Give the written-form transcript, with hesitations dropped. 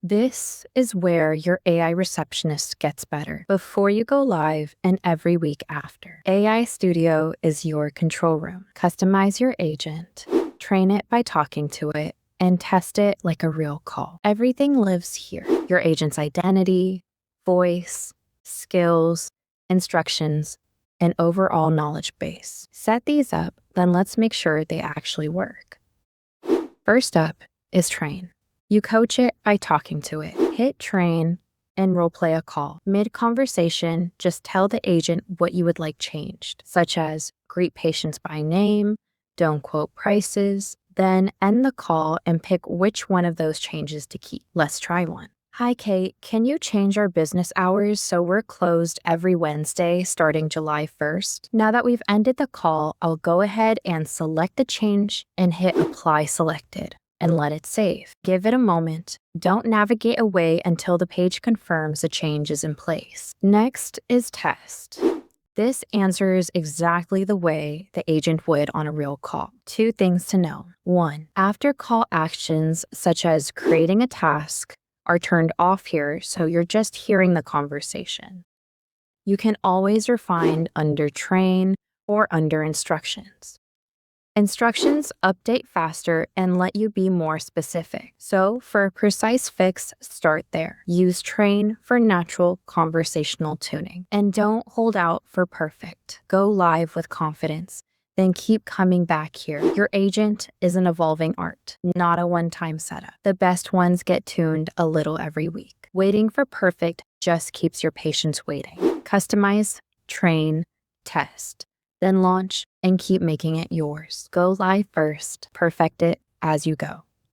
This is where your AI receptionist gets better before you go live and every week after. AI Studio is your control room. Customize your agent, train it by talking to it, and test it like a real call. Everything lives here. Your agent's identity, voice, skills, instructions, and overall knowledge base. Set these up, then let's make sure they actually work. First up is train. You coach it by talking to it. Hit train and roleplay a call. Mid-conversation, just tell the agent what you would like changed, such as greet patients by name, don't quote prices, then end the call and pick which one of those changes to keep. Let's try one. Hi, Kate. Can you change our business hours so we're closed every Wednesday starting July 1st? Now that we've ended the call, I'll go ahead and select the change and hit Apply Selected and let it save. Give it a moment. Don't navigate away until the page confirms the change is in place. Next is Test. This answers exactly the way the agent would on a real call. 2 things to know. 1. After call actions such as creating a task are turned off here, so you're just hearing the conversation. You can always refine under Train or under Instructions. Instructions update faster and let you be more specific. So for a precise fix, start there. Use Train for natural conversational tuning. And don't hold out for perfect. Go live with confidence. Then keep coming back here. Your agent is an evolving art, not a one-time setup. The best ones get tuned a little every week. Waiting for perfect just keeps your patients waiting. Customize, train, test. Then launch and keep making it yours. Go live first, perfect it as you go.